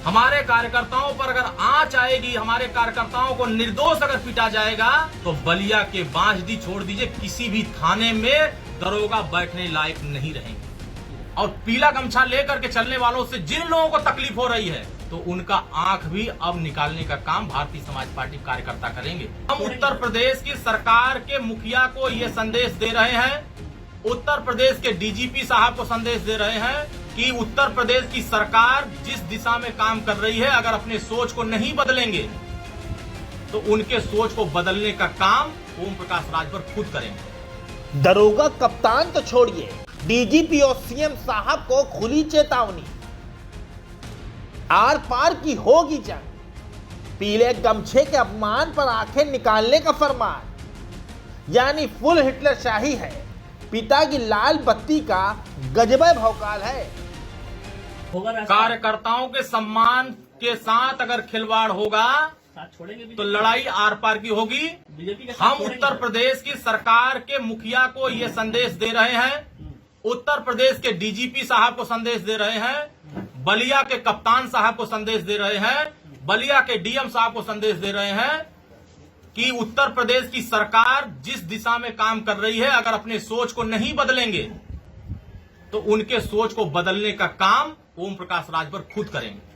हमारे कार्यकर्ताओं पर अगर आंच आएगी, हमारे कार्यकर्ताओं को निर्दोष अगर पीटा जाएगा तो बलिया के बांसडी छोड़ दीजिए, किसी भी थाने में दरोगा बैठने लायक नहीं रहेंगे। और पीला गमछा लेकर के चलने वालों से जिन लोगों को तकलीफ हो रही है तो उनका आंख भी अब निकालने का काम भारतीय समाज पार्टी कार्यकर्ता करेंगे। हम उत्तर प्रदेश की सरकार के मुखिया को ये संदेश दे रहे हैं, उत्तर प्रदेश के डीजीपी साहब को संदेश दे रहे हैं कि उत्तर प्रदेश की सरकार जिस दिशा में काम कर रही है, अगर अपने सोच को नहीं बदलेंगे तो उनके सोच को बदलने का काम ओम प्रकाश राजभर खुद करेंगे। दरोगा कप्तान तो छोड़िए, डीजीपी और सीएम साहब को खुली चेतावनी, आर पार की होगी जंग। पीले गमछे के अपमान पर आंखें निकालने का फरमान, यानी फुल हिटलर शाही है। पिता की लाल बत्ती का गजबे भौकाल है। कार्यकर्ताओं के सम्मान के साथ अगर खिलवाड़ होगा तो लड़ाई आर पार की होगी। हम उत्तर प्रदेश की सरकार के मुखिया को ये संदेश दे रहे हैं, उत्तर प्रदेश के डीजीपी साहब को संदेश दे रहे हैं, बलिया के कप्तान साहब को संदेश दे रहे हैं, बलिया के डीएम साहब को संदेश दे रहे हैं कि उत्तर प्रदेश की सरकार जिस दिशा में काम कर रही है, अगर अपने सोच को नहीं बदलेंगे तो उनके सोच को बदलने का काम ओम प्रकाश राजभर खुद करेंगे।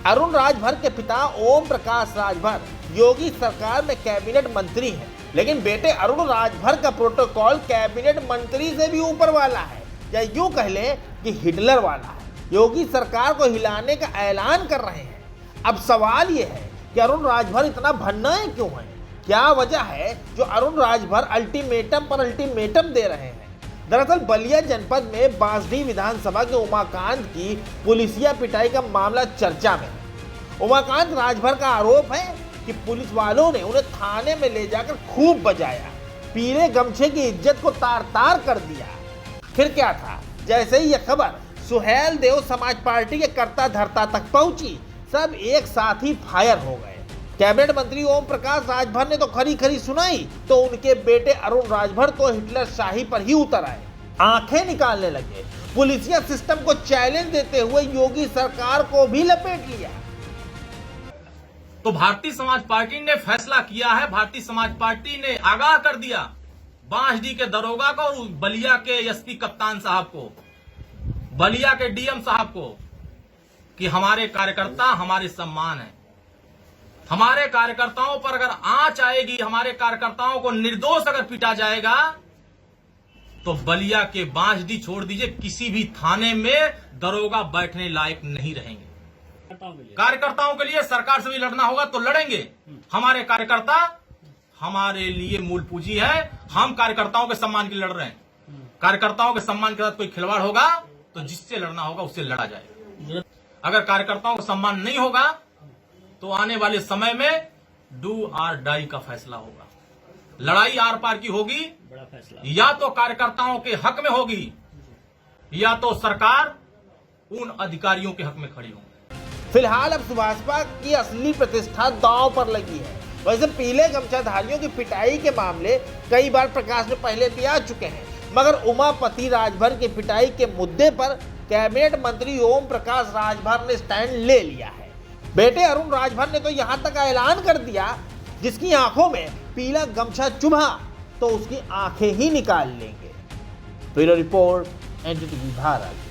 अरुण राजभर के पिता ओम प्रकाश राजभर योगी सरकार में कैबिनेट मंत्री हैं, लेकिन बेटे अरुण राजभर का प्रोटोकॉल कैबिनेट मंत्री से भी ऊपर वाला है, या यूं कह ले कि हिटलर वाला है। योगी सरकार को हिलाने का ऐलान कर रहे हैं। अब सवाल यह है कि अरुण राजभर इतना भन्नाए क्यों है? क्या वजह है जो अरुण राजभर अल्टीमेटम पर अल्टीमेटम दे रहे हैं? दरअसल बलिया जनपद में बांसडी विधानसभा के उमाकांत की पुलिसिया पिटाई का मामला चर्चा में है। उमाकांत राजभर का आरोप है कि पुलिस वालों ने उन्हें थाने में ले जाकर खूब बजाया, पीले गमछे की इज्जत को तार तार कर दिया। फिर क्या था, जैसे ही यह खबर सुहेल देव समाज पार्टी के कर्ता धर्ता तक पहुंची, सब एक साथ ही फायर हो गए। कैबिनेट मंत्री ओम प्रकाश राजभर ने तो खरी खरी सुनाई, तो उनके बेटे अरुण राजभर तो हिटलर शाही पर ही उतर आए, आंखें निकालने लगे। पुलिसिया सिस्टम को चैलेंज देते हुए योगी सरकार को भी लपेट लिया। तो भारतीय समाज पार्टी ने फैसला किया है, भारतीय समाज पार्टी ने आगाह कर दिया बांसडी के दरोगा को और बलिया के एसपी कप्तान साहब को, बलिया के डीएम साहब को कि हमारे कार्यकर्ता हमारे सम्मान है। हमारे कार्यकर्ताओं पर अगर आंच आएगी, हमारे कार्यकर्ताओं को निर्दोष अगर पीटा जाएगा तो बलिया के बांसडी छोड़ दीजिए, किसी भी थाने में दरोगा बैठने लायक नहीं रहेंगे। कार्यकर्ताओं के लिए सरकार से भी लड़ना होगा तो लड़ेंगे। हमारे कार्यकर्ता हमारे लिए मूल पूंजी है, हम कार्यकर्ताओं के सम्मान के लिए लड़ रहे हैं। कार्यकर्ताओं के सम्मान के साथ कोई खिलवाड़ होगा तो जिससे लड़ना होगा उससे लड़ा जाएगा। अगर कार्यकर्ताओं का सम्मान नहीं होगा तो आने वाले समय में डू और डाई का फैसला होगा। लड़ाई आर पार की होगी, या तो कार्यकर्ताओं के हक में होगी या तो सरकार उन अधिकारियों के हक में खड़ी होगी। फिलहाल अब भाजपा की असली प्रतिष्ठा दांव पर लगी है। वैसे पीले गमछाधारियों की पिटाई के मामले कई बार प्रकाश में पहले भी आ चुके हैं, मगर उमापति राजभर की पिटाई के मुद्दे पर कैबिनेट मंत्री ओम प्रकाश राजभर ने स्टैंड ले लिया है। बेटे अरुण राजभर ने तो यहां तक ऐलान कर दिया, जिसकी आंखों में पीला गमछा चुभा तो उसकी आंखें ही निकाल लेंगे। Bureau report, NDTV Bharat.